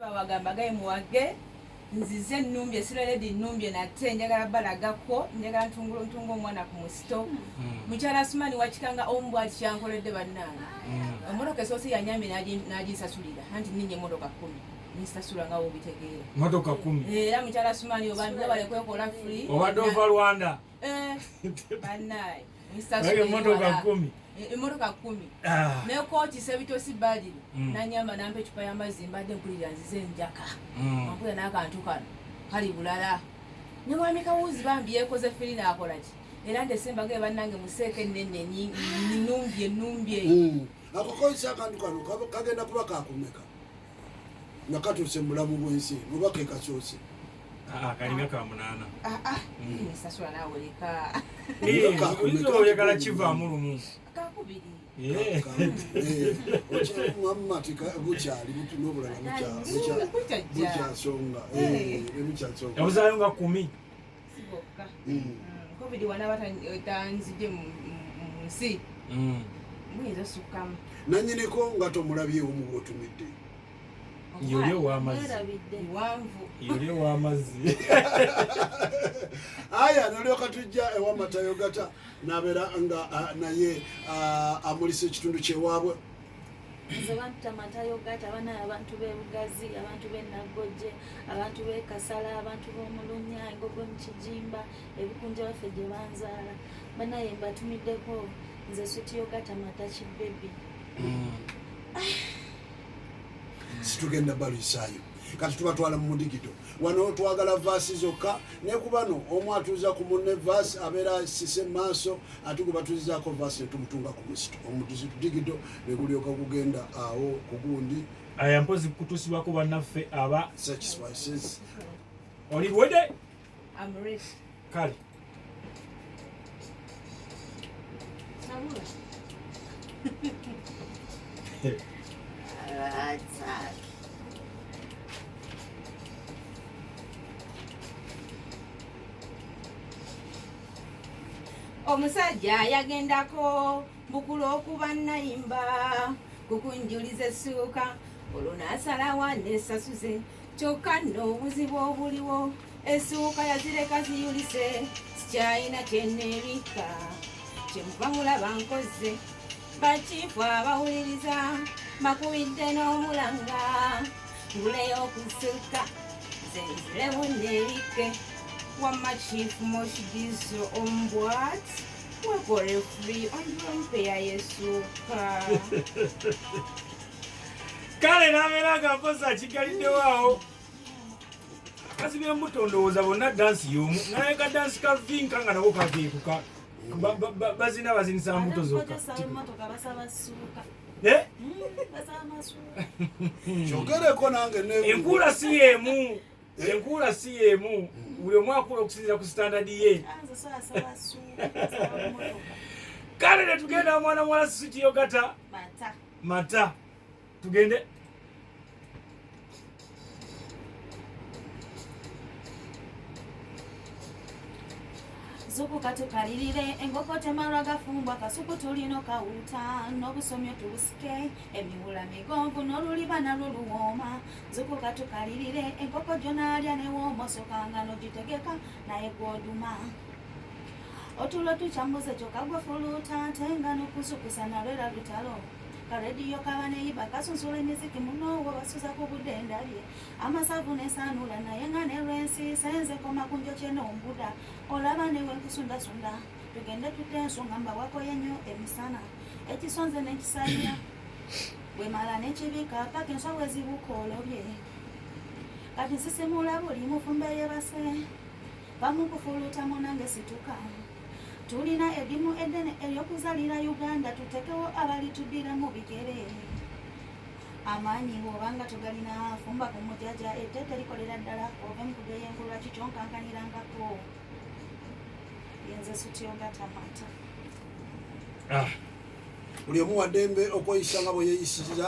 Bawagamba gaye muwage nzize nnumbye siraledi nnumbye nate njagala balagako njagala ntungo omwana ku musito mukyala Asumani wakikanga ombwa ati kyankoledde bannange emmotoka esoosi yanyambe n'agisasulira anti ninye emmotoka 10 nisasula nga obitegeera motoka 10 era mukyala Asumani obantu bale kwekola free obadde ova Rwanda bannaye nisasula motoka 10 emmotoka 10 ne kooti sebitosi badiri nanyamba nampa ecupa y'amazzi mbadde mpulira nzize njaka mpulira n'akantu kano kali bulala ne mwami Kawuzi bambi yekoze feri n'akola ki era ndesembaga bannange museeke nnenne numbye akakozesa akantu kano kagenda kuba kakumeka nga katuuse mu bulamu bw'ensi oba ke kasoose kalinga ka 8 nisasula naawe leka oyagala kivaamu lumu kakubiri mwamatika bukyali n'obulala bukyasonga ebukyasonga yabuzaayo nga 10 sibokka covid wanabatanzije mu nsi muyinza osukkamu nanyiniko nga tomulabyewo mu bwotumidde yoli ow'amazzi aya nalyoka tujja ewa Matayogata nabeera nga naye amulisa ekitundu kyewaabwe nze bampa Matayogata bana abantu b'ebugazi abantu b'enagojje abantu b'ekasala abantu b'omulunya engogwe mu kijimba ebikunja baffe gye banzaala banaye mbatumiddeko nze Sweetyogata Matakibebi situgenda balusaayo kati tubatwala mu mudigito wano twagala vaasi zokka nekubano omu atuuza ku munne vaasi abeera asise maaso ate gwe batuuzizaako vaasi netumutunga ku musito omutuzi tudigito negulyoka kugenda awo kugundi aya mpozi kutusibwako bannaffe aba such spices oli ready I'm ready kale omusajja yagendako mbukula okuba nayimba kukunjuliza essuuka olwo n'asalawa n'essasuze kyokka nno obuzibu obuliwo essuuka yazireka ziyulise sikyayina kyenneebikka kyemuva mulaba nkoze bakiifu abawuliriza makubidde n'omulanga nguleyo okussuuka zenziremu nneebikke wamma chief moshidizo ombwat wekore free onjompe ya yesuka kale nabeera nga mpozi akigaliddewo akazi byemutondowooza bonna dansi y'omu naye ka dansi ka vinka nga nako kakeekuka bazina bazinisa mbuto zokka kyogereko nange enkuula si yeemu enkuula si yeemu buli omu akula okusinzira ku standard ye kale netugenda mwana mwala Sweetyogata mata tugende zuku katukalirire engoko temalwa gafumbwa kasuku tulino kawuta n'obusomyo tubusike emiwula migonvu n'oluliba nalwo luwooma zuku katukalirire engoko gyonaalya newoomosokanga n'ogitegeka naye gw'oduma otulo tukyambuze kyokka gwe fuluuta ate nga n'okusukusa nalwera lutalo karediyo kaba neyiba kasunsula emiziki munoowo basuza ku budde endabye amasavu nesaanula naye nga nelwensi senzeko makunjo kyen'ombuda olaba newe nkusundasunda tugende tutte ensonga mbawakoye nnyo emisana ekisonze n'ekisayira bwe mala n'ekibika paka enswa bwe zibuka olobye kati nsisimula buli mufumbe yebase bamukufuluutamu nange situka tulina eddimu eddene ery'okuzalira Uganda tutekewo abalitudira mu bigere amaanyi bw'obanga tugalina fumba ku mujaja ettete likolera ddala ove mukuge y'engulwa kikyonkankanirangako yenze Sweetyogata mata buli omu waddembe okweyisa nga bwe yeeyisiriza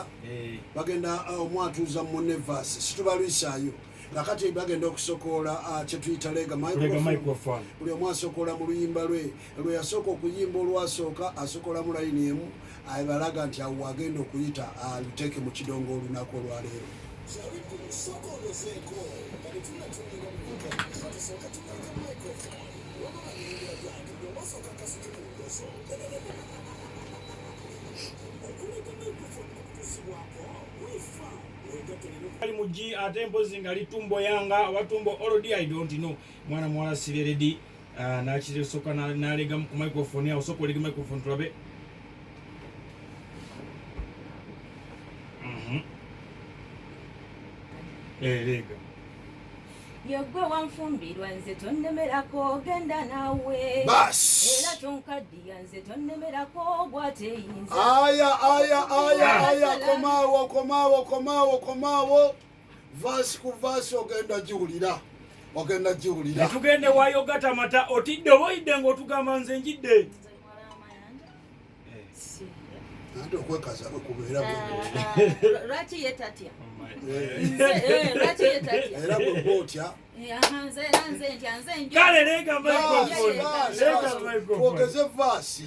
bagenda omwatuuza munne vaasi situbalwisaayo kakati bagenda okusokoola kyetuyita lega microphone buli omu asokoola mu luyimba lwe yasooka okuyimba olwasooka asokoola mu layini emu abalaga nti awo agenda okuyita aluteeke mu kidongo olunaku olwaleero Ali muji ate mpozi nga litumbo yanga abatumbo already I don't know mwana mwala siredi na chire soka na lega ku microphone ya soko lega microphone tulabe lega yogwe wanfumbirwa nze tonnemerako genda nawe bas era tonkaddiya nze tonnemerako gwateyinza aya komawo vasi ku vasi ogenda giwulira tugende wayogata mata otidde oboyidde ng'otugamba nze njidde ate okwekaza bwe kubeera lwaki ye tatya era bwe bwotya kale lega twogeze vaasi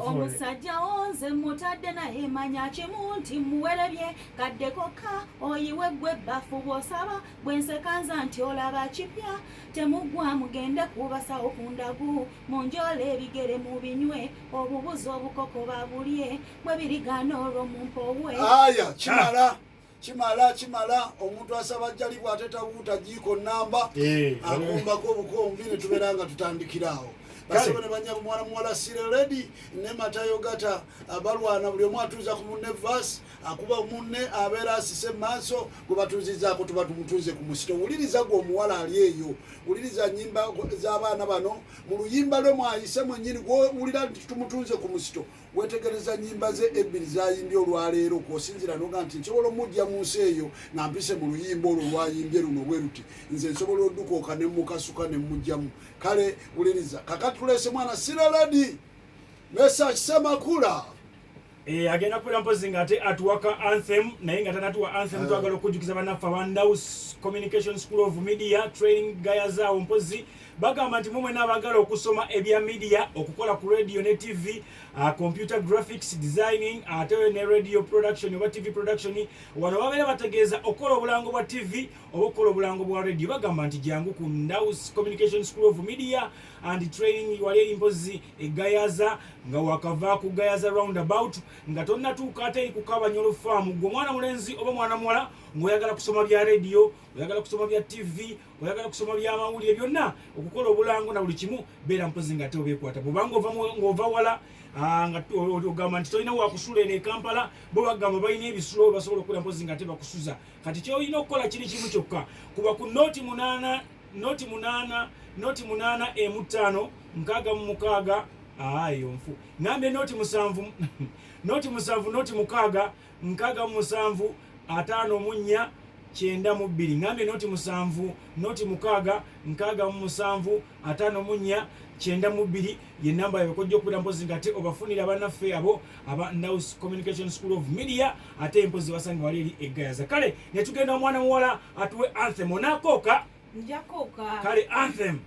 omusajja wonze mutadde naye manya kimu nti muwerebye kaddekoka oyiwe gwe ebbafu bw'osaba bwensekanza nti olaba kipya temuggwa mugende kubasawo ku ndagu munjole ebigere mu binywe obubuzi obukoko babulye bwe birigaana olwo mumpowe aya kimala omuntu asaba jjali bw'ate tawuuta jiiko namba akumbako obukombi ne tubeera nga tutandikiraawo basebo ne banyabo mwana muwala siredi ne matayo gata abalwana buli omu atuuza ku munne vaasi akuba munne abeera asise maaso gwe batuuzizaako tuba tumutuuze ku musito wuliriza gwe omuwala ali eyo wuliriza nnyimba z'abaana bano mu luyimba lwe mwayise mwennyini gwewulira nti tumutuuze ku musito wetegereza nnyimba ze ebbiri zayimbye olwaleero kwosinzira noga nti nsobola omujja mu nsi eyo nga mpise mu luyimba olwo lwayimbye luno bwe luti nze nsobola oddukooka ne mukasuka ne mujjamu kale wuliriza kakatulese mwana siraladi message semakula agenda kubeera mpozi nga ate atuwaka anthem naye nga tanatuwa anthem twagala okujjukiza bannaffe abandaus communication school of media training gayazaawo mpozi bagamba nti mumwe n'abagala okusoma ebya media okukola ku radio ne tv computer graphics designing ate ne radio production oba tv production wano babeera bategeeza okukola obulango bwa tv oba okukola obulango bwa radio bagamba nti jangu ku Ndaus communication school of media and training wali eri mpozi egayaza nga wakava ku gayaza roundabout nga tonnatuuka ate eri ku Kabanyolo farm gwe mwana mulenzi oba mwana muwala ng'oyagala kusoma bya radio oyagala kusoma bya tv oyagala kusoma bya mawulire byonna okukola obulango na buli kimu beera mpozi nga ate obeekwata bwobanga ng'ova wala nga ogamba nti tolina wakusula eno e Kampala bo bagamba balina ebisulo basobola okukola mpozi nga ate bakusuza kati kyolina okukola kiri kimu kyokka kuba ku noti 8 M5 6 ayo nfu ngambe noti 7 noti 6 5 9 ngambe noti 7 noti 6 5 9 ye namba yabakojja okubira mpozi nga ate obafunira bannaffe abo aba Ndaus communication school of media ate mpozi basanga wali eri egayaza kale netugenda omwana muwala atuwe anthem onakooka njakooka kale anthem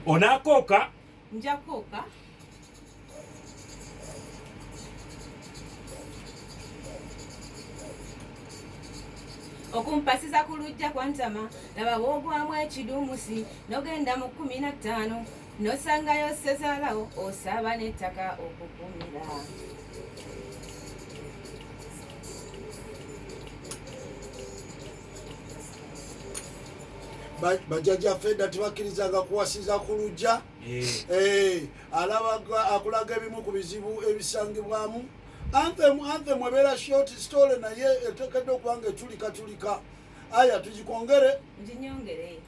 onakooka njakooka okumpasiza ku lujja kwa ntama laba bwogwamu ekidumusi nogenda mu 15 nosangayo sezaalawo osaba n'ettaka okukumira bajjajja fedda tebakkirizanga kuwasiza ku lujja alaba akulaga ebimu ku bizibu ebisangibwamu anthem ebeera short story naye eteekedde okuba nga etulika aya tugikongere nginyongere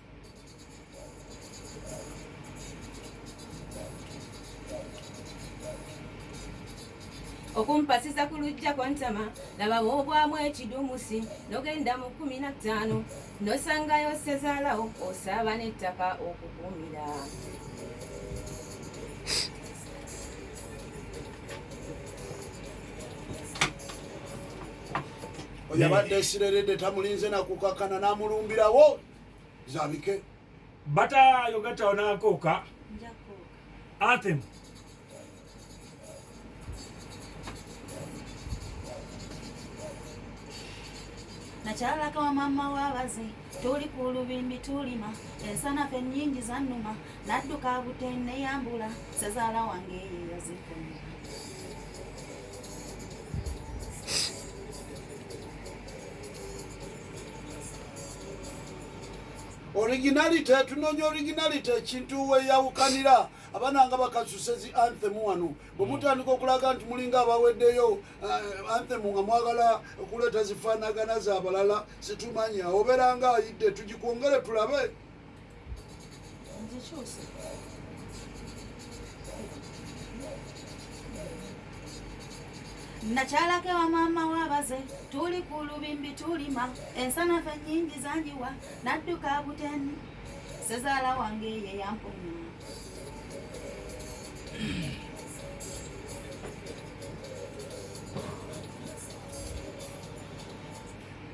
okumpasisa ku lujja kwa ntama laba bw'obwamu ekidumusi n'ogenda mu 15 n'osangayo sezaalawo osaaba n'ettaka okukuumira. oyabadde esireredde tamulinze nakukakana n'amulumbirawo zabike batayo gatawo n'akooka anthem nakyalaka wa mama wabaze tuli ku lubimbi tulima ensanafu ennyingi zannuma nadduka butenne yambula sezaala wange ye yazifuna. originality tunoonya originality ekintu weyawukanira abaana nga bakasuse zi anthem wano bwe mutandika okulaga nti mulinga abaweddeyo anthem nga mwagala okuleeta zifaanagana z'abalala situmanya obeera nga ayidde tugikwongere tulabe. nakyalake wa mama wabaze tuli ku lubimbi tulima ensanafu ennyingi zanjiwa nadduka buteni sezaala wange ye yamponya.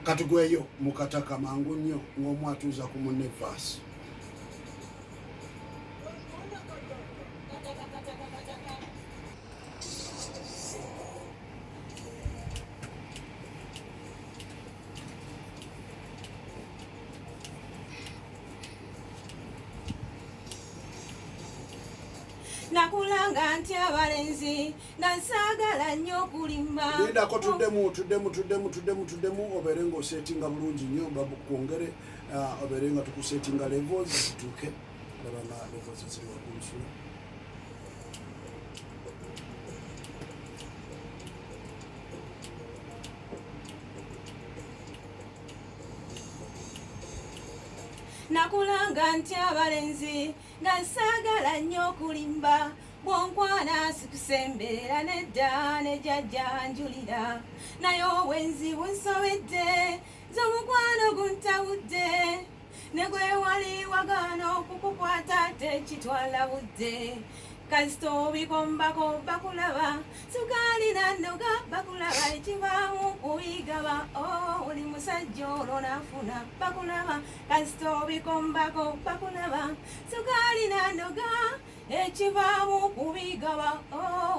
katugweyo mukataka mangu nnyo ng'omwatuuza ku munne vaasi. nakulanga nti abalenzi nga nsaagala nnyo okulimba. Lindako tuddemu obeere ng'oseetinga bulungi nnyo bakwongere obeere nga tukuseetinga levels zituuke laba nga levels ziri wakunsula. nakulanga nti abalenzi nga nsaagala nnyo okulimba bwonkwana sikusemberera nedda ne jjajja njulira naye obwenzi bunsobedde z'omukwano guntawudde ne gwe wali wagaana okukukwata tekitwala budde kasita obikombako bakulaba sukaali nannoga bakulaba ekivaamu kubigaba oli musajja olwo nafuna bakulaba kasita obikombako bakulaba sukaali nannoga ekivaamu kubigaba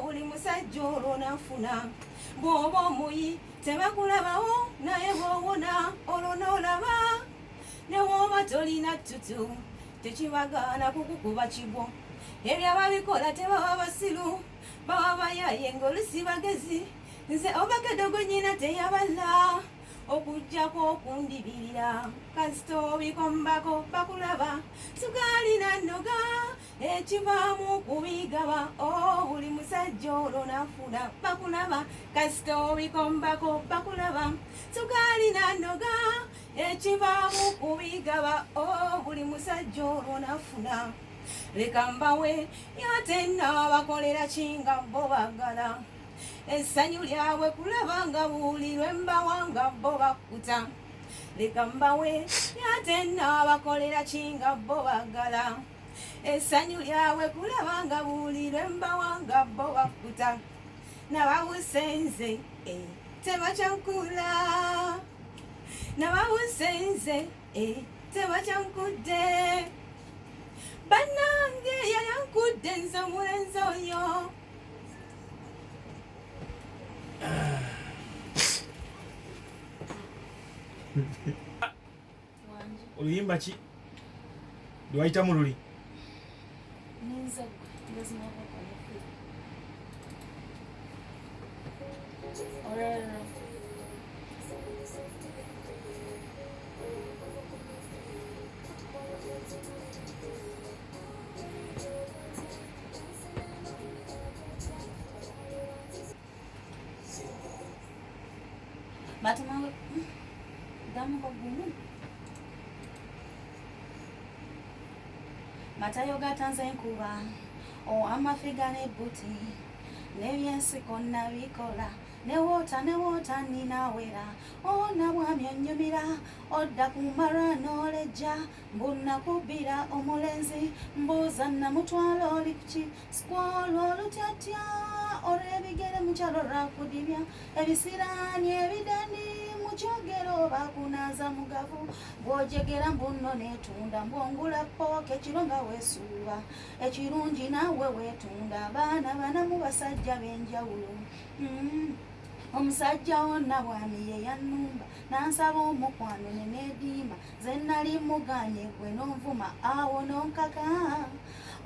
oli musajja olwo nafuna bw'oba omuyi tebakulabawo naye bw'owona olwo n'olaba ne bw'oba tolina ttutu tekibagaana kukukuba kigwo ebyo ababikola tebaba basiru baba bayaye ng'olusi bagezi nze obakedogo nnyina teyabala okujjako okundibirira kasita obikombako bakulaba sukaali nannoga ekivaamu kubigaba buli musajja olwo nafuna bakulaba kasita obikombako bakulaba sukaali nannoga ekivaamu kubigaba buli musajja olwo nafuna. leka mbawe yatenna bakolera kinga bo bagala essanyu lyabwe kulaba nga buulirwe mbawa nga bo bakkuta. leka mbawe yatenna bakolera kinga bo bagala essanyu lyabwe kulaba nga buulirwe mbawa nga bo bakkuta. nabawusenze tebakyankula nabawusenze tebakyankudde bannange yali ankudde nze omulenzi oyo. oluyimba ki lwayitamu luli Batumawe damu kwa gumu matayo gatanze nkuba amafiga ne buti n'ebyensiko nabikola newoota ninawera ona bwami onyumira odda kumara n'olejja mbunakubbira omulenzi mbuuza namutwala oli kuki sikwolwa olutyatya olw'ebigere mukyalo lwakudibya ebisiraani ebidani mukyogero bakunaza mugavu bw'ojegera mbuno netunda mbwongula pooka ekiro nga weesuuba ekirungi naawe weetunda abaana banamu basajja b'enjawulo omusajja wonna bwami ye yannumba nansaba omukwano ne neediima ze nali muganye gwe n'onvuma awo n'onkaka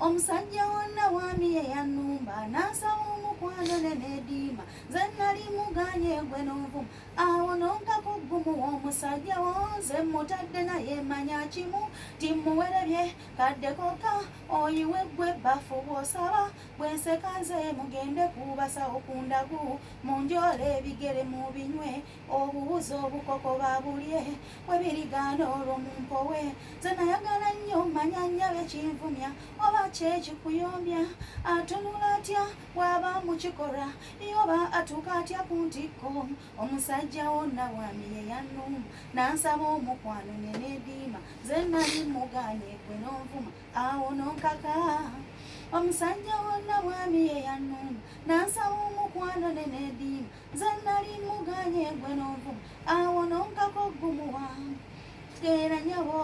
omusajja wonna bwami ye yannumba nansaba omukwano ne neediima ze nali muganye gwe n'onvuma awo n'onkaka oggumu w'omusajja wonze mutadde naye manya kimu timuwerebye kadde koka oyiwe gwe bbafu bw'osaba bwenseka nze mugende kubasa okundagu munjole ebigere mu binywe obubuzi obukoko babulye bwe birigaana olwo mumpowe ze nayagala nnyo manya nnyabe kinvumya oba kyekikuyombya atunula atya bw'aba mukikola yoba atuuka atya ku ntikko omusajja wonna bwami ye yannumba nansaba omukwano ne neediima ze nali muganye gwe n'onvuma awo n'onkaka omusajja wonna bwami ye yannumba nansaba omukwano ne neediima ze nali muganye gwe n'onvuma awo n'onkaka oggumuwa era nyabo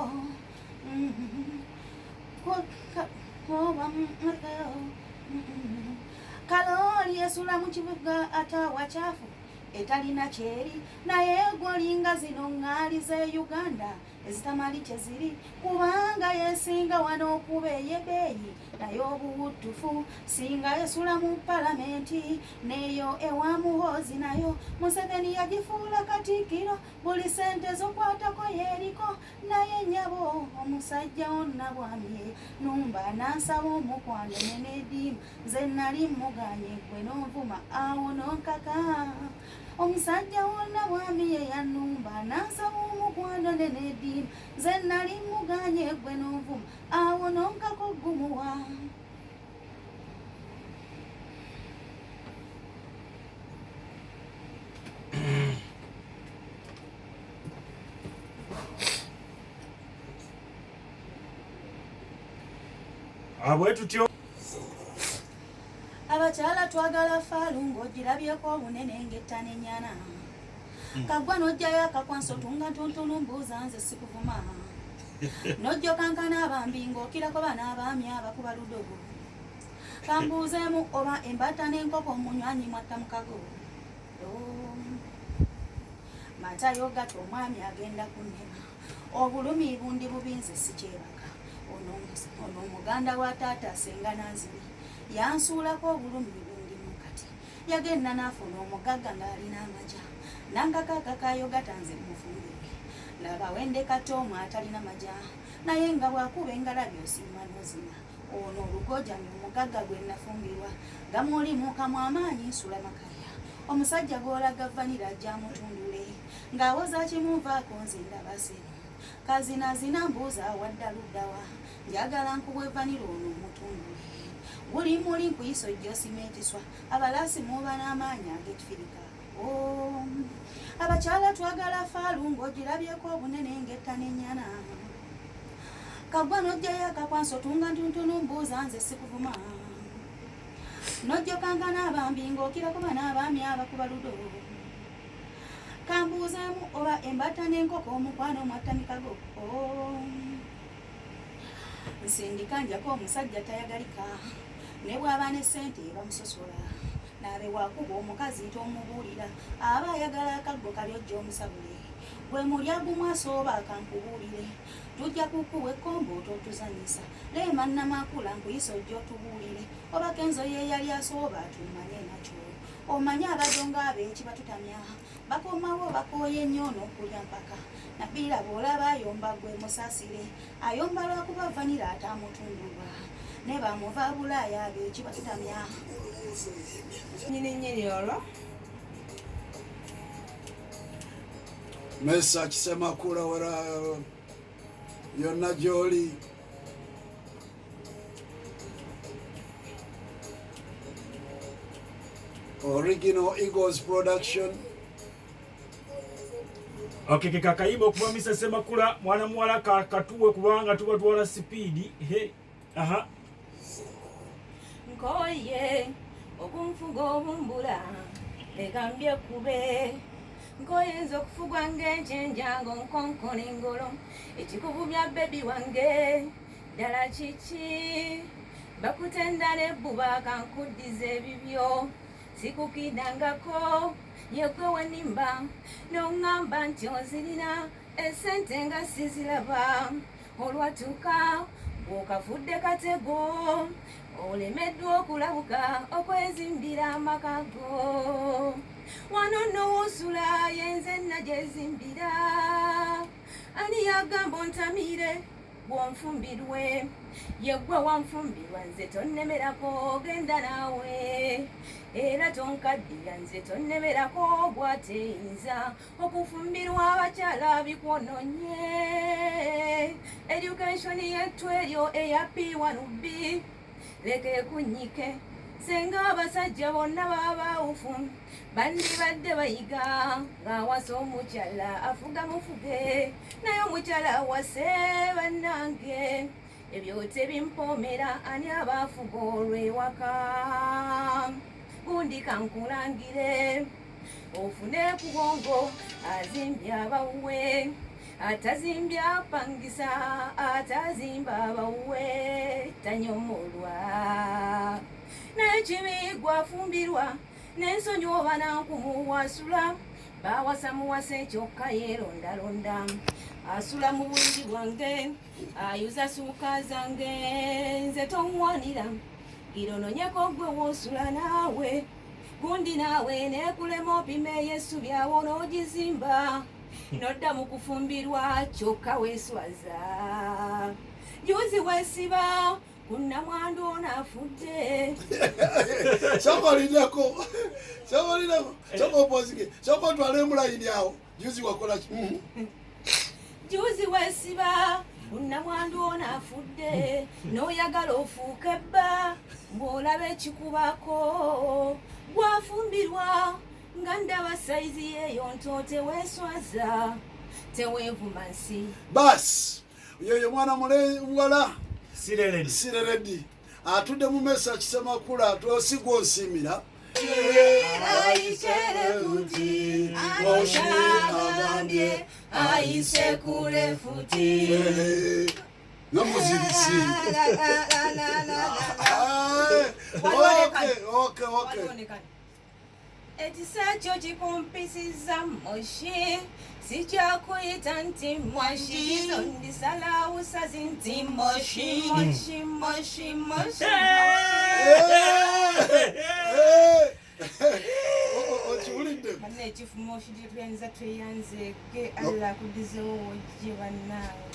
kalooli esula mu kibuga atawa kyafu etalina kyeri naye gwolinga zino ŋŋaali z'e Uganda ezitamali kyeziri kubanga yesinga wano okuba ey'ebbeeyi naye obuwuttufu singa esula mu palamenti neyo ewa muhoozi nayo Museveni yagifuula katikkiro buli sente zokwatako yeeriko naye nyabo omusajja wonna bwami ye numba nansaba omukwano ne neediima ze nali muganye gwe n'onvuma awo n'onkaka omusajja wonna bwami ye yannumba nansaba omukwano ne neediima ze nali muganye gwe n'onvuma awo n'onkaka oggumuwa abwe tutyo abakyala twagala faalu ng'ogirabyeko obunene ng'ettane ennyana kagwa n'ojjayo akakwanso tunga ntontonu mbuuza nze sikuvuma n'ojja okankana abambi ng'okirako bana abaami abakuba ludogo kambuuzeemu oba embata n'enkoko munywanyi mwatta mukago matayo gato omwami agenda kunnema obulumi bundi bubinze sikyebaka ono omuganda wa taata asenga nanziri yansuulako obulumi bundi mukati yagenda n'afuna omugagga ng'alina amaja nangakakakayo gatanze mufungire laba wende katoomu atalina maja naye nga bwakuba engalabi osiima n'ozina ono olugojamye omugagga gwe nafungirwa gamulimukamu amaanyi nsula makaya omusajja gw'olaga vanira ajja amutundule ng'awoza kimunvaako nze ndabaseno kazinazina mbuuza wadda luddawa njagala nkubwe vanira ono omutundule buli muli nkuyisa ojja osimeetiswa abalaasi muba n'amaanyi ag'ekifirika abakyala twagala faalu ng'ogirabyeko obunene ng'ettane ennyana kagwa n'ojjayo akakwanso tunga ntuntunu mbuuza nze sikuvuma n'ojja okankana abambi ng'okirako bana abaami abakuba ludo kambuuzeemu oba embata n'enkoko omukwano mwatta mikago nsindika njako omusajja tayagalika ne bw'aba ne ssente bamusosola naabe bwakuba omukazi tomubuulira aba ayagala akaggo kali ojja omusabule gwe mulyagumu asooba akankubuulire tujja kukuwa ekkombo ototuzanyisa leema nnamakula nkuyisa ojja otubuulire oba kenzo ye yali asooba tumanye nakyo omanye abajonga abeeki batutamya bakomawo bakooye nnyo n'okulya mpaka nabbira bw'olaba ayomba gwe musaasire ayomba lwakuba vanira atamutundulwa ne bamuva bulaaya abeeki batutamya nyini olwo Mesa kisemakula wera yonna gy'oli Original Eagles production. Okay, kakayimba okuva Mr. Semakula mwana muwala katuwe kubanga tuba twala speed. He. Aha. Nkoye okumfuga obumbula lekambye kube nkoyinza okufugwa ng'enjenjango nkonkona engolo ekikubu bya bebi wange ddala kiki bakutenda n'ebbuba kankuddiza ebibyo sikukidangako yegwe wenimba n'oŋŋamba nti ozirina esente nga siziraba olwatuuka bw'okafudde katego olemeddwa okulabuka okwezimbira amaka go wano nowosula yenze nagyezimbira ani yagamba ontamire bwonfumbirwe yegwe wanfumbirwa nze tonnemerako genda naawe era tonkaddiya nze tonnemerako bwateyinza okufumbirwa abakyala bikwononye education yettu eryo eya P1B leke ekunyike senga abasajja bonna babawufu bandibadde bayiga ng'awasa omukyala afuga mufuge naye omukyala awase bannange ebyo tebimpoomera ani abaafuga olw'ewaka gundi kankulangire ofune ku bwongo azimbye abawuwe atazimbye apangisa atazimba abawuwe tanyomolwa naye kimi gwafumbirwa n'ensonyi oba nankumu wasula bawasa muwasa ekyokka yeerondalonda asula mu buliri bwange ayuza suuka zange nze toŋŋwanira girononyeko gwe woosula naawe gundi naawe neekulema opima eyesu byawo n'ogizimba nodda mu kufumbirwa kyokka weeswaza juzi weesiba kunnamwandu ono afudde sokolindeko sokopozike sokotwala emulayini awo juzi wakola juzi weesiba kunnamwandu ono afudde n'oyagala ofuuka ebba ng'olaba ekikubako gwafumbirwa nga ndaba sayizi yeeyo nto teweeswaza teweevuma nsi basi yoyo mwana muwala Sireredi atudde mu mesa Kisemakula tosigwa onsiimira ayiselefuti agambye ayisekule-futi nomuzirisi ekisa kyo kikumpisiza moshi sikyakuyita nti mwashi zondisalawusazi nti moshi moshi moshi moshi okiwulidde bana ekifumo kituyinza tweyanzege alla kudizewo wojje bannaawe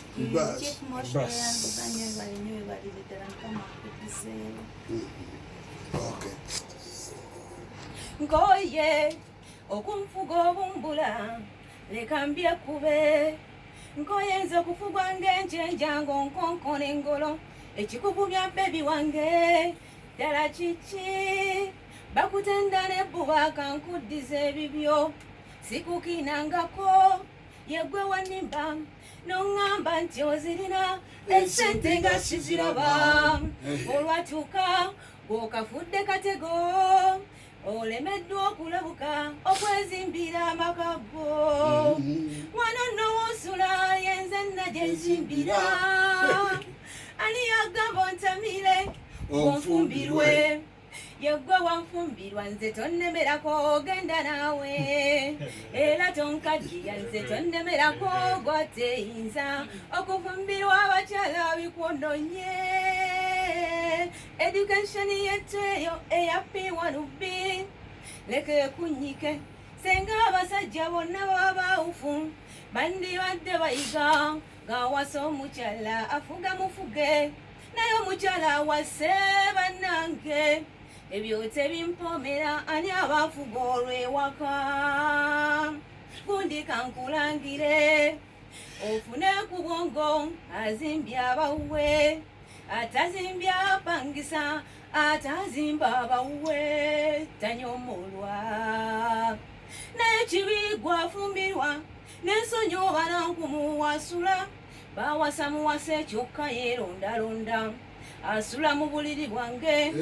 ekifumo tweyanze banye balinyo webalire ddala mukama akudizeewo nkoye okumfuga obumbula leka mbyekube nkoyenza okufugwa ng'enjenjango nkonkona engolo ekikubu bya bebi wange ddala kiki bakutenda n'ebbuba kankuddiza ebibyo sikukinangako yegwe wanimba n'oŋŋamba nti ozirina esente nga siziraba olwatuuka bw'okafudde katego olemeddwa okulabuka okwezimbira amaka go wano nowosula yenze nagyezimbira ani yagamba ontamire onfumbirwe yegwe wanfumbirwa nze tonnemerako genda naawe era tonkaddiya nze tonnemerako gwateyinza okufumbirwa abakyala bikwononye education yettu eyo eya P1B leka ekunyike senga abasajja bonna babawufu bandibadde bayiga ng'awasa omukyala afuga mufuge naye omukyala awase bannange ebyo tebimpoomera ani abaafuga olw'ewaka gundi kankulangire ofune ku bwongo azimbye abawuwe atazimbya pangisa atazimba bawuwe tanyomolwa n'ekibigwa afumbirwa n'ensonyi banankumuwasula bawasa muwasa kyokka yerondalonda asula mu buliri bwange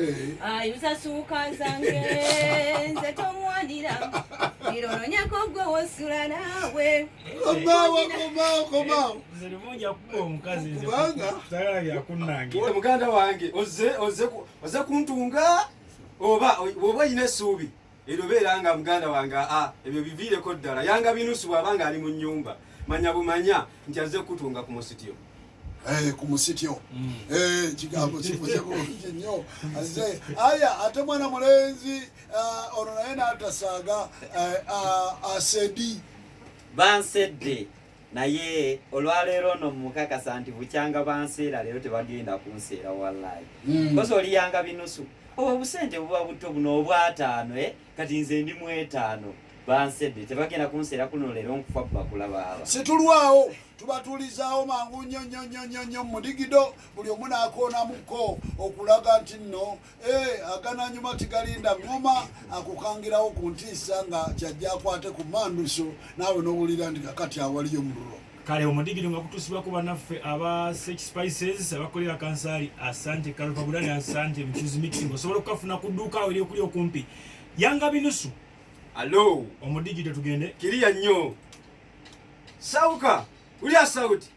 ayuza suuka zange nze tomwanira birolonyako gwe wosula naawe komaawo nzeremonja kuba omukazi kubanga sagala byakunnange muganda wange oze kuntunga oba yina essuubi eryo beera nga muganda wange ebyo biviireko ddala yanga binusu bw'abanga ali mu nnyumba manya bumanya nti aze kutunga ku musityo ku musityo kigambo kivuze bulungi nnyo aze aya ate mwana mulenzi ono naye n'atasaaga asedi bansedde naye olwaleero no mukakasa nti bukyanga banseera leero tebagenda kunseera wallahi kozi oliyanga binusu obusente buba buto buno obw'ataano kati nze ndi mu 5 bansedde tebagenda kunseera kuno leero nkufa bakulaba aba situlwawo tubatulizaawo mangu nnyo mudigido buli omu naakoonamuko okulaga nti nno agananyuma tigalinda ngoma akukangirawo ku ntiisa nga kyajja akwate ku manduso naawe n'owulira nti kakati awaliyo mululo kale omudigido nga kutuusibwako bannaffe aba Sex Spices abakolera kansaali asante kalupabulani asante mchuzi mixing osobola okukafuna ku dduuka awo eryokuli okumpi yanga binusu alo omudigido tugende kiriya nnyo sauka ulya sauti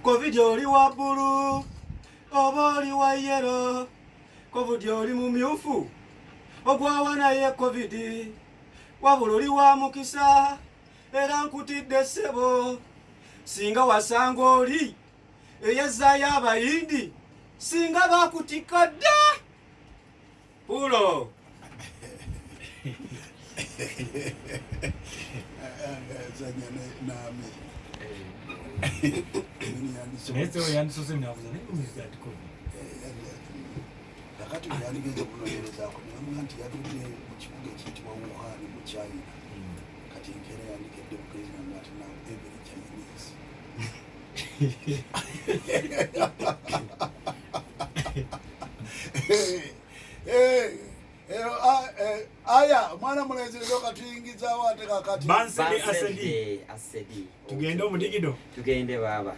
covid oli wa bbulu oba oli wa yero covid oli mumyufu ogwawa naye covid wabula oli wa mukisa era nkutidde ssebo singa wasanga oli eyazaayo abayindi singa bakutika dda pulo kakati yaligeze kunoyerezaako namuga nti yatudde mu kibuga ekiyitibwa Wuhan mu China kati enkeera yandikedde bukezi namba ati nawe every Chinese aya mwana mulenzi lero katuyingizaawo ate kakati asedi tugende omudigido tugende baba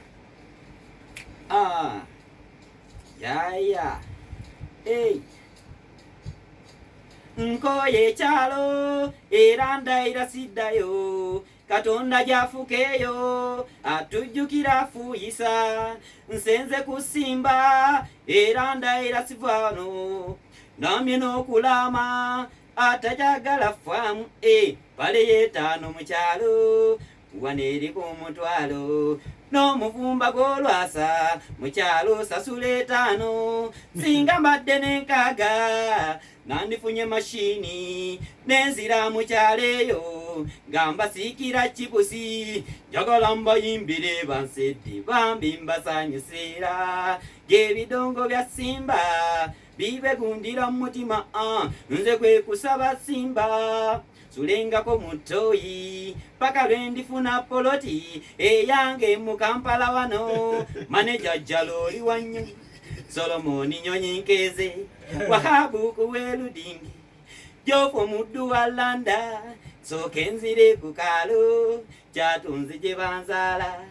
yaya nkoye ekyalo era ndayira siddayo katonda jafukeyo atujjukira afuuyisa nsenze kusimba era ndayira sivano namye n'okulama atajagala faamu pale yeetaano mu kyalo waneeri ku mutwalo n'omuvumba gw'olwasa mu kyalo sasula 5 singa mbadde n'enkaaga nandifunye mashini nenzira mu kyalo eyo nga mbasiikira kipusi njagala mbayimbire bansedde bambi mbasanyuseera gy'ebidongo bya simba bibegundira mu mutima nze kwe kusaba simba sulengako mutoyi paka lwendifuna poloti eyange mu Kampala wano maneja jaloli wanyo Solomoni Nyonyi Nkeze Wahabu kuweludingi Jofo muddu wa Landa Sokenzire ku kalo Chatunzi gye banzala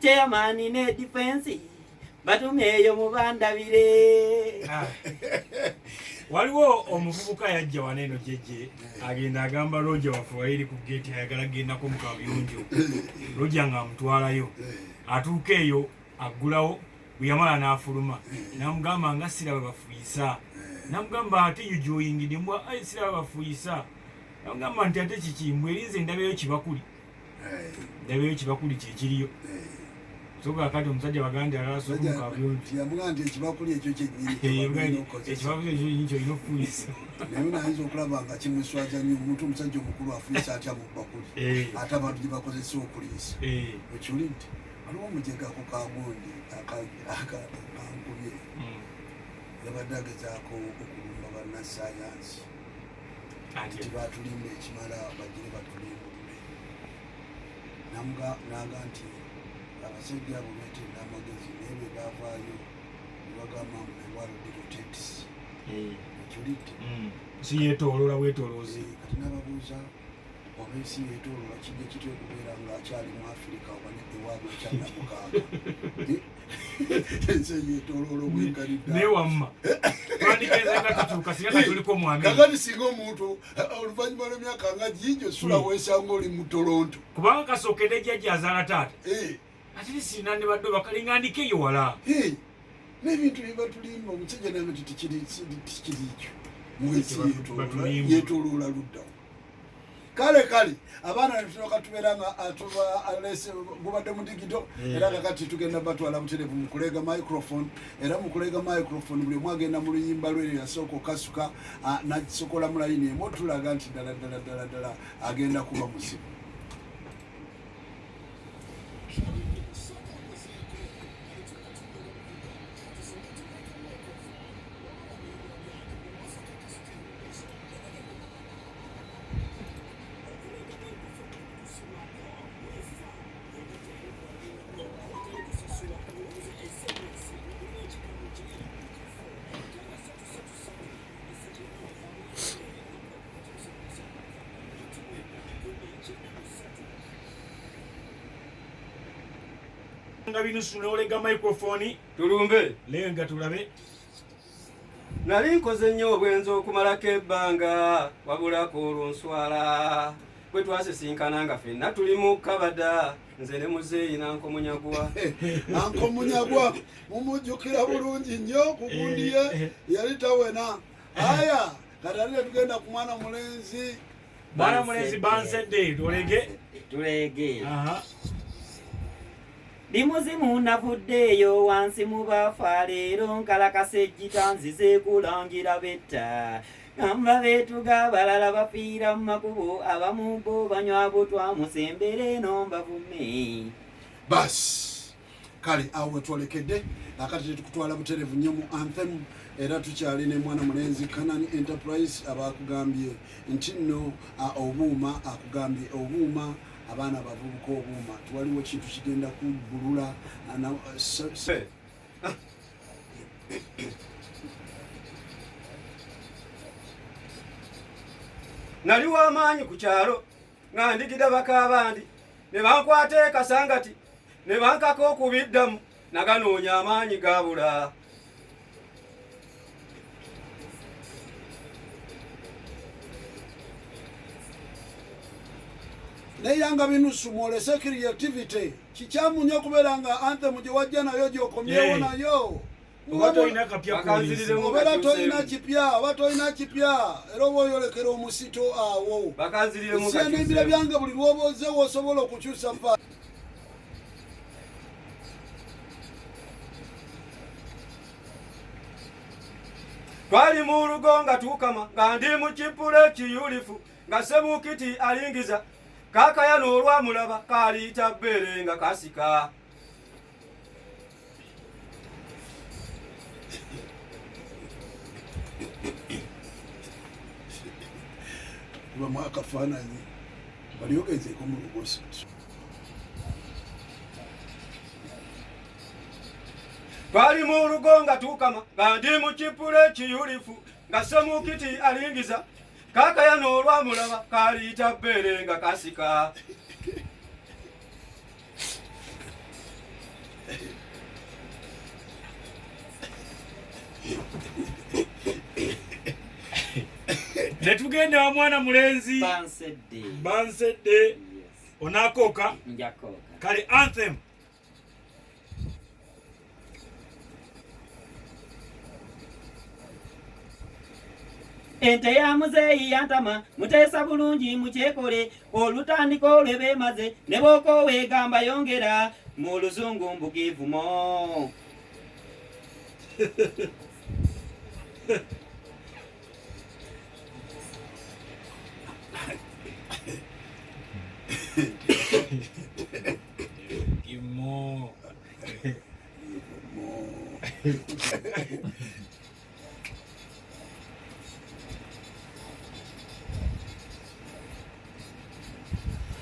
Chairman ne defense batumeyo mu bandabire waliwo omuvubuka yajja waneeno jeje agenda agamba Roja wafuwairi ku gate ayagala gendako mu kabuyonjo Roja nga amutwalayo atuuka eyo aggulawo bweyamala n'afuluma namugamba nga siraba bafuuyisa namugamba ate yujoyingidde mbwa siraba bafuuyisa namugamba nti ate kikimbwe erinze ndabeyo kibakuli kyekiriyo soka kati omusajja bagandi alasoka mu kabuyonjo yamuga nti ekibakuli ekyo kyennyini ekibakuli ekyo kyennyini kyolina okufuuyisa naye nayinza okulaba nga kimuswaza nnyo omuntu omusajja omukulu afuuyisa atya mu bakuli ate abantu gye bakozesa okuliisa ekuli nti waliwo omujega ku kagundi akankubye yabadde agezaako okulumba bannasayansi nti batulimba ekimala bagire batulimbulule naga nti abasajja abo beetenda amagezi naye bwe bavaayo nebagamba ewalodirotetis ekyolidde si yeetooloola bwetooloozi kati nababuuza oba ensi yeetooloola kijja kitya okubeera ngaakyali mu afirika oba ewaabwe ekyannamukaaga ensi yeetooloola obwenkalidda naye wamma twandikezenga tukyuka singa katuliko mwami kakati singa omuntu oluvannyuma lw'emyaka nga giijo sula weesanga oli mu toronto kubanga kasookedde jjajja azaala taata ate lisina ne badde bakalingandike eyo wala n'ebintu byebatulimba omusajja name tikiriikyo mwesi yeetooloola luddawo kale abaana netulokatubeera nga alese gubadde mu digito era kakati tugenda batwala buterevu mu kulega microphone era mu kulega microphone buli omu agenda mu luyimba lwe yasooka okasuka nasokola mu layini emu tulaga nti ddala agenda kuba muzibu nga binusu n'olega microphone tulumbe lenga tulabe nali nkoze nnyo obwenzi okumalako ebbanga wabulako olunswala bwe twasisinkana nga ffenna tuli mu kabada nze ne muzeeyi nankomunyagwa ankomunyagwa mumujjukira bulungi nnyo kugundi ye yali tawena aya katali netugenda ku mwana mulenzi bansedde tulege limuzimu navuddeeyo wansi mu baafa leero nkalakasa ejjita nzize kulangira betta gamba beetuga abalala bafiira mu makubo abamu bo banywa butwa musembere eno mbavume basi kale awo wetwolekedde akati tetukutwala buterevu nnyo mu anthem era tukyali ne mwana mulenzi Canaan Enterprise abakugambye nti nno obuuma akugambye obuuma abaana abavubuka obuuma tuwaliwo kintu kigenda kubulula nali w'amaanyi ku kyalo nga ndigida bakaabandi ne bankwata ekasangati ne bankako okubiddamu naganoonya amaanyi gaabula neyanga binusu mwolese creativity kikyamu nnyo okubeera nga anthem gye wajja nayo gyokomyewo nayo obeera tolina kipya oba tolina kipya era oba oyolekera omusito awo siya n'embira byange buli lwobaozeewo osobola okukyusa pa twali mu lugo nga tukama nga ndi mu kipule ekiyulifu nga Sebukiti alingiza kakayano olwamulaba kaliita bbere nga kasika kubamu akafaananyi balyogezeeko mu lugosi twali mu lugo nga tukama nga ndi mu kipule ekiyulifu nga Sebukiti alingiza kakayano olwamulaba kaliita bbere nga kasika netugenda wa mwana mulenzi bansedde onakooka kale anthem ente ya muzeeyi yantama muteesa bulungi mukyekole olutandika olwebemaze ne bw'oka weegamba yongera mu luzungu mbugivumo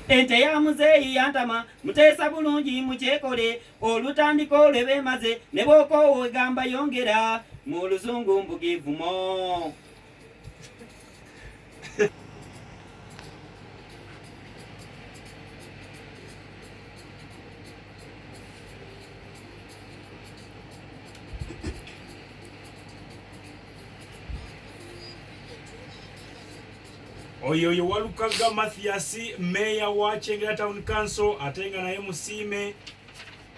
ente ya muzeeyi yantama muteesa bulungi mukyekole olutandika olwebe maze ne bw'okoowa egamba yongera mu luzungu mbugivumo. oyo Walukaga Mathias meya wa Kyengera Town Council atenga naye musiime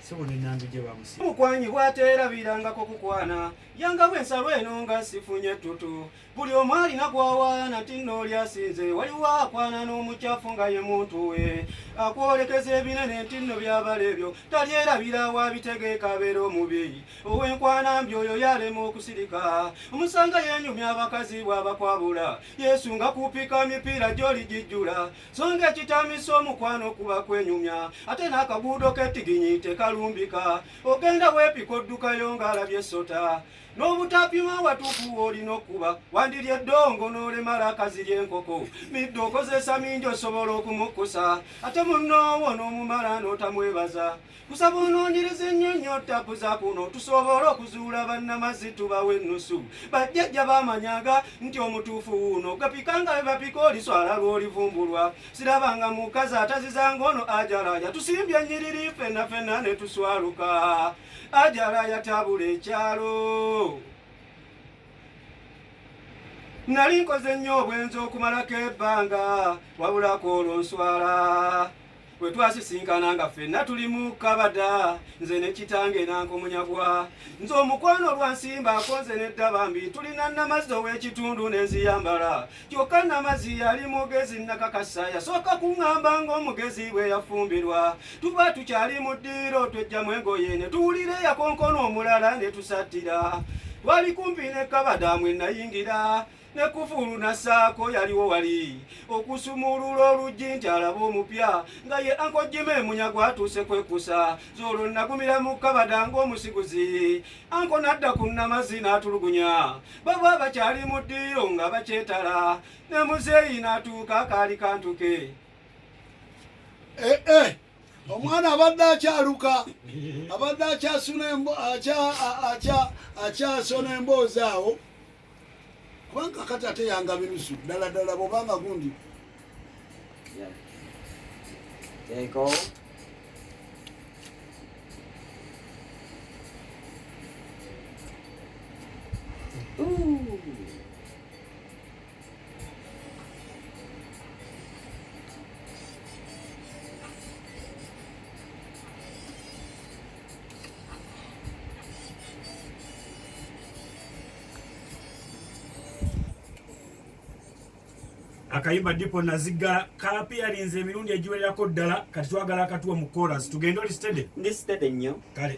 sebone nange je bamusiime mukwanyi bwateerabirangako kukwana yanga bwensalo eno nga sifunye tutu buli omu alina gwawaana tinno lyasinze waliwo akwana n'omukyafu nga ye muntu we akwolekeza ebinene ntinno byabala ebyo talyerabira wabitegeeka abeera omubi ow'enkwana mbi oyo yalema okusirika omusanga yenyumya abakazi bw'abakwabula yesunga kupika mipiira gy'oli gijjula so nga ekitamisa omukwano okuba kwenyumya ate n'akaguudo k'ettiginyi tekalumbika ogenda weepika oddukayo ng'alabye essota n'obutapima watuufu olina okuba wandirya eddongo n'olemala akazirya enkoko midde okozesa mingi osobola okumukusa ate munnoowo n'omumala n'otamwebaza kusaba onoonyereza ennyonnyo tapu za kuno tusobole okuzuula bannamazzi tubawe ennusu bajjajja bamanyanga nti omutuufu wuuno gapikanga be bapika oliswala lw'olivumbulwa sirabanga mukazi atazizanga ono ajalaya tusimbye ennyiriri ffenna ffenna ne tuswaluka ajalaya tabula ekyalo nali nkoze nnyo obwenzi okumalako ebbanga wabulako olwonswala bwe twasisinkananga ffenna tuli mu kabada nze ne kitange nankumunyagwa nze omukwano olwansimba akoze n'eddaba mbi tulina namazzi ow'ekitundu nenziyambala kyokka namazzi yali mugezi nakakasa yasooka kuŋŋamba ng'omugezi bwe yafumbirwa tuba tukyali mu ddiiro twejjamu engoye ne tuwulira eyakonkona omulala ne tusattira twali kumpi ne kabada mwe nayingira ne kufulu nassaako yaliwo wali okusumulula oluggi nti alaba omupya nga ye Uncle Jimmy Munyagwa atuuse kwekusa zolwo nagumira mu kabada ng'omusiguzi anko nadda ku nnamazzi n'atulugunya baba bakyali mu ddiiro nga bakyetala ne muzeeyi n'atuuka akaali kantuke omwana abadde akyaluka abadde akyasona emboozi awo kubanga kati ate yanga binusu ddala ddala bwobanga gundi akayimba Dipo Naziga kapi alinze emirundi egiwererako ddala kati twagala akatuwa mu chorus tugende oli steady ndi steady nnyo kale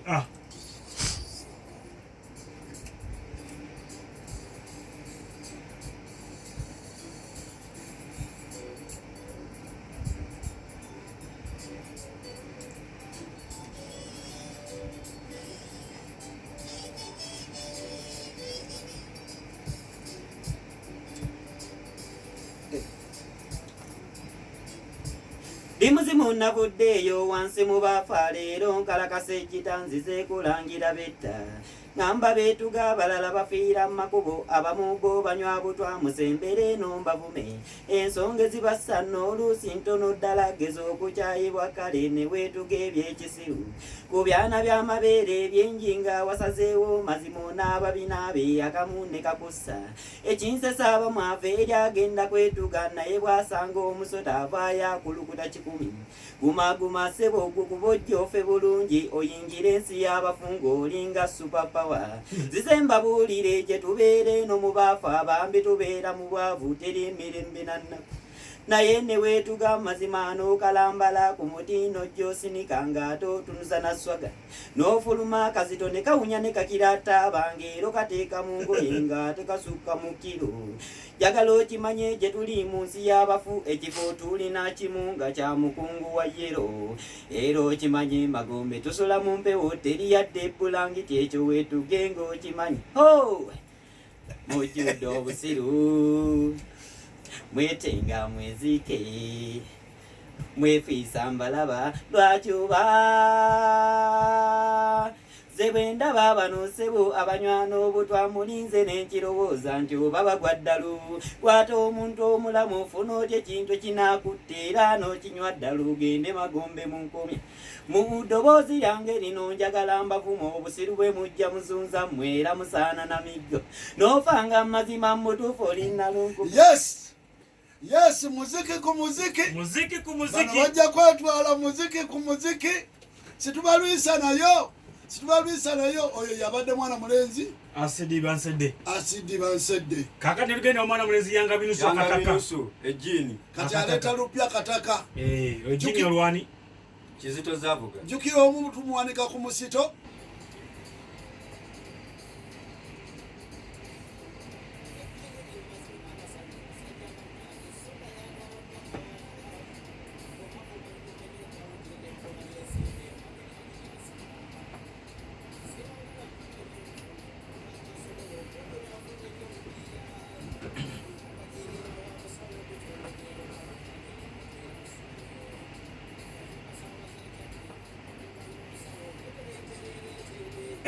Limuzimu navuddeeyo wansi mu baafa leero nkalakasa ekitanzize kulangira betta ngamba beetuga abalala bafiira mu makubo abamu bo banywa butwa musembere nombavume ensonga ezibassa n'oluusi ntono ddala geza okukyayibwa kale ne weetuga ebyekisiru ku byana by'amabeere ebyenjinga wasazeewo mazimu n'ababinaabe akamu ne kakussa ekinsesa abamwava eri agenda kwetuga naye bw'asanga omusota avaayo akulukuta 10 gumaguma sebo ogukubojja ofe bulungi oyingira ensi y'abafungo olinga superpower zizemba buulire gye tubeere no mu baafu abambi tubeera mu bwavu teri emirembe nanna naye ne weetuga mazima n'okalambala ku muti n'ojjosinika ng'ate otunuza naswaga n'ofuluma akazito ne kawunya ne kakiraata bangeero kateeka mu ngoye ng'ate kasukka mu kiro jagala okimanye gye tuli mu nsi y'abafu ekifo tulina kimu nga kya mukungu wa yero era okimanye magombe tusula mu mpewo teri yadde ebbulangiti ekyo weetuge ng'okimanyi mujjudde obusiru mwetenga mwezike mwefiisa mbalaba lwakyuba ze bwe ndaba bano ssebo abanywano obutwa mulinze n'enkirowooza nti oba bagwa ddalu kwata omuntu omulamu ofuna otya ekintu kinaakutte era n'okinywa ddalu ugende magombe mu nkomye mu ddoboozi lyange lino njagala mbavuma obusiru bwe mujja muzunza mmwe era musaana na miggo n'ofanga mazima mutuufu olinalunku yes muziki ku muziki bano bajja kwetwala muziki ku muziki situbalwisa nayo oyo yabadde mwana mulenzi Asidi Bansedde kakati lugenda omwana mulenzi yanga binusu akataka ejini kati aleta lupya kataka ejini olwani Kizito Zavuga jukira omu tumuwanika ku musito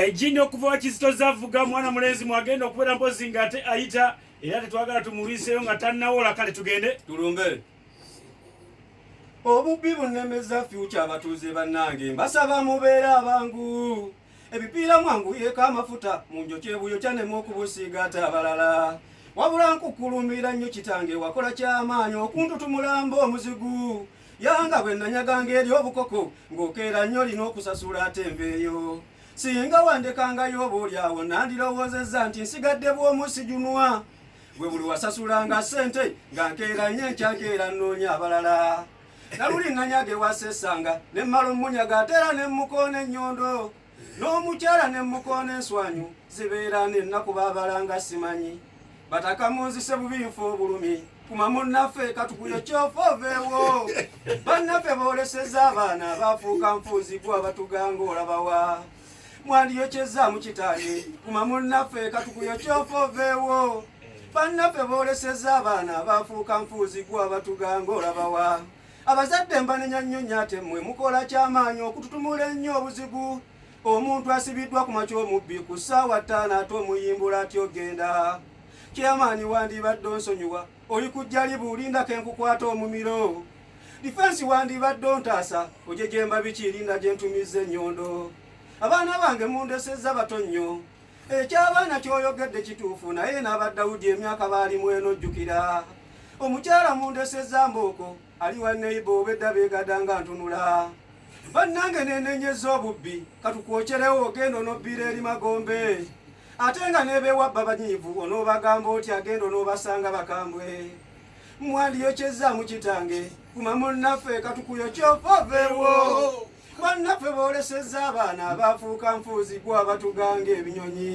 ejini okuva wa Kizito Zavuga mwana mulenzi mwagenda okubeera mpozi nga ate ayita era tetwagala tumulwiseyo nga tannawola kale tugende tulumbe obubbi bunnemeza fyuca abatuuze bannange mbasaba mubeere abangu ebipiira mwanguyeko amafuta munjokyebuyo kyanemu okubusiiga ate abalala wabula nkukulumira nnyo kitange wakola kyamaanyi okuntutumulamba omuzigu yanga bwe nanyaganga eri obukoko ng'okeera nnyo olina okusasula ate enveeyo singa wandekangayo oba olyawo nandirowoozezza nti nsigadde bw'omusijunwa bwe buli wasasulanga ssente nga nkeera nnyo enkyakeera nnoonya abalala naluli nanyaga ewasesanga ne mmala omunyaga ate era ne mmukoona ennyondo n'omukyala ne mmukoona enswanyu zibeera n'ennaku baabalanga simanyi bataka munzise bubinfu obulumi kuma munnaffe katukuyo kyofa oveewo bannaffe booleseza abaana baafuuka nfuuzigwa batuganga olabawa mwandiyokyeza mu kitange kuma munnaffe katukuyo kyofa oveewo bannaffe booleseza abaana baafuuka nfuuzigwa batuganga olabawa abazadde mbanenya nnyo nnyate mmwe mukola kyamaanyi okututumula ennyo obuzigu omuntu asibiddwa ku maky'omubbi ku ssaawa 5 ate omuyimbula ati ogenda kyamaanyi wandibadde onsonyiwa oli kujja libuulindako enkukwata omumiro difensi wandibadde ontaasa oje gyemba bikirinda gye ntumiza ennyondo abaana bange mundesezza bato nnyo ekyabaana kyoyogedde kituufu naye n'abadawudi emyaka baalimu enojjukira omukyala mundesezza mbooko ali wa neiba obedda beegadanga ntunula bannange nenenyeza obubbi katukwocerewo ogenda onobbira eri magombe ate nga nebeewabba banyiivu onoobagamba oti agenda onoobasanga bakambwe mwandiyokyezza mu kitange kuma munnaffe katukuyo kyofa oveewo bannaffe boolesezza abaana abaafuuka nfuuzigwa batuganga ebinyonyi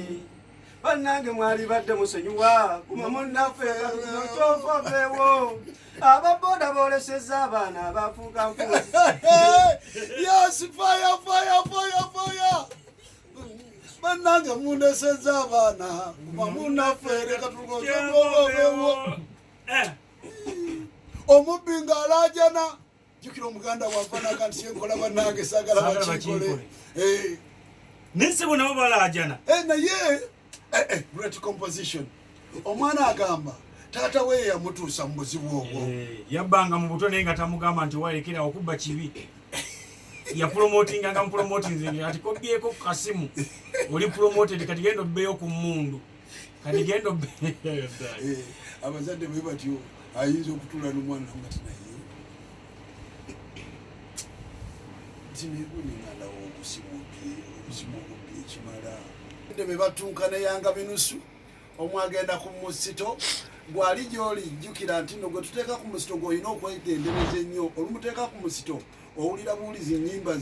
bannange mwali badde musonyiwa kuma munnaffe katukuyo kyofa oveewo ababooda boolesezza abaana abaafuuka nfuuzi yes fire bannange mundesezza abaana kuma munnaffe leka tukozeewo omubbi ng'alaajana jukira omuganda wafanaga nti yenkola bannange saagala bakikole nesebo nabo balaajana naye great composition omwana agamba taata we yamutuusa mu buzibu obwo yabbanga mu buto naye nga tamugamba nti walekera okubba kibi yapromotinga nga mupromotinze ati kobyeko ku kasimu oli promoted kati genda obbeyo ku mmundu kati genda obbeyo abazadde bwe batyo ayinza okutula n'omwana ngati naye tinebuningalawo obusibu obubbi ekimala be batunka neyanga binusu omwagenda ku musito gwali gyoli jjukira nti no gwe tuteeka ku musito gw'olina okwegendereza ennyo olumuteeka ku musito owulira buwulizi ennyimba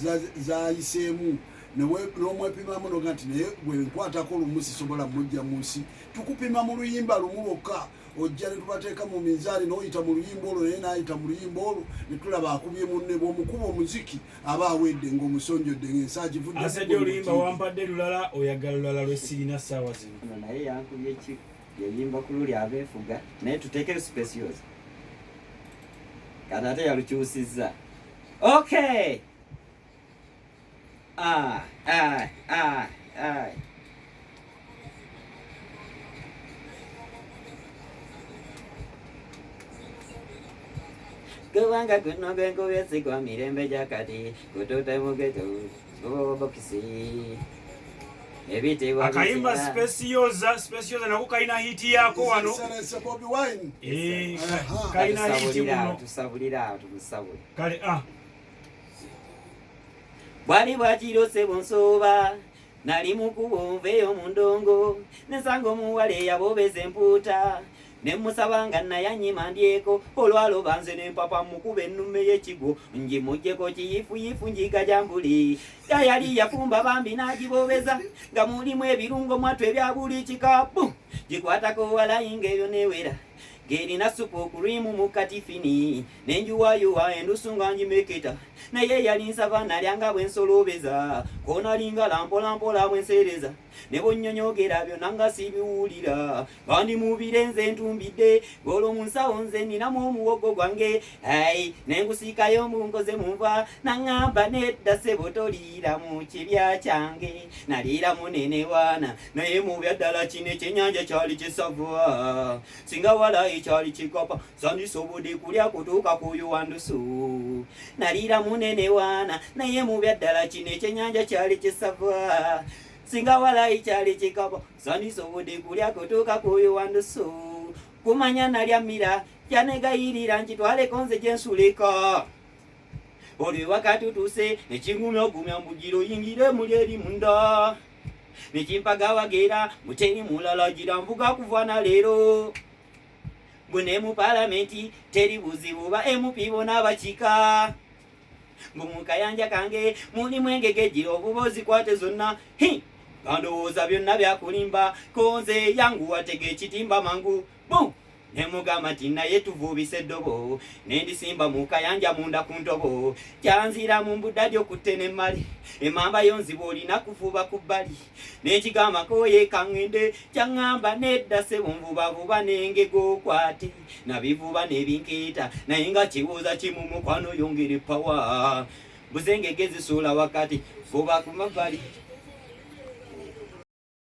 zayiseemu n'omwepimamu noga nti naye bwe nkwatako olumu sisobola mujja mu nsi tukupima mu luyimba lumu lwokka ojja ne tubateeka mu minzaani n'oyita mu luyimba olwo naye n'ayita mu luyimba olwo ne tulaba akubye munne bw'omukuba omuziki aba awedde ng'omusonjodde ng'ensaa givudde asedde oluyimba wampadde lulala oyagala lulala lwesirina ssaawa zino naye yankubye ki yayimba ku luli abeefuga naye tuteekeyo specials kati ate yalukyusizza Okay. Kubanga kuno gwenkubesigwa mirembe gyakati kututemugeto bokisi ebitibwa akayimba specioza nako kalina hiti yako wano kalina hiti muno tusabulira tumusabule kale bwali bwakirose bonsooba nali mukubo nveeyo mu ndongo nesanga omuwala eyabobeza empuuta nemusabanga nayanyima ndyeko olwalo banze nempapa mukuba ennume y'ekigo ngimugyeko kiyifuyifu njiga jambuli yayali yafumba bambi n'agibobeza nga mulimu ebirungo mwatu ebya buli kikapu gikwatako walayinga ebyo newera gerina supu kurimu mukatifini nenjuwayuwa endusu nga njimeketa naye yali nsava nalyanga bwensolobeza konalinga lampolampola bwensereza ne bonnyonyogera byonna nga sibiwulira kandi mubirenze ntumbidde golo mu nsawo nze ninamu omuwogo gwange ai nengusiikayo munkoze munva naŋŋamba nedda ssebo toliira mu kibya kyange naliira munene waana naye mu byaddala kino ekyenyanja kyali kisava singa walayi kyali kikapa sandisobodde kulya kutuuka kuyo wandusu naliira munene waana naye mu byaddala kino ekyenyanja kyali kisava singa walayi kyali kikapa sandisobodde kulya kutuuka kuyo wandusu kumanya nalya mira kyanegayirira nkitwaleko nze gyensuleka olwo wakati tutuuse nekingumya ogumya mbugiro yingire muli eri munda nekimpagawagera muteri mulala gira nvuga kuva na leero bune mu palamenti teri buzibu ba MP bona abakika mumukayanja kange mulimu engege gira obubozi kwate zonna kandowooza byonna byakulimba konze yangu watege ekitimba mangu nemugamba nti naye tuvuubisa eddobo nendisimba mukayanja munda ku ntobo kyanzira mu mbudda gyokutte nemmale emamba yonziba olina kuvuba ku bbali nekigamba koyeekaŋŋende kyaŋŋamba nedda sebo nvubavuba nengego okwate nabivuba nebinkeeta naye nga kibuuza kimu mukwano yongere pawa buzengege zisuula wakati vuba ku mabbali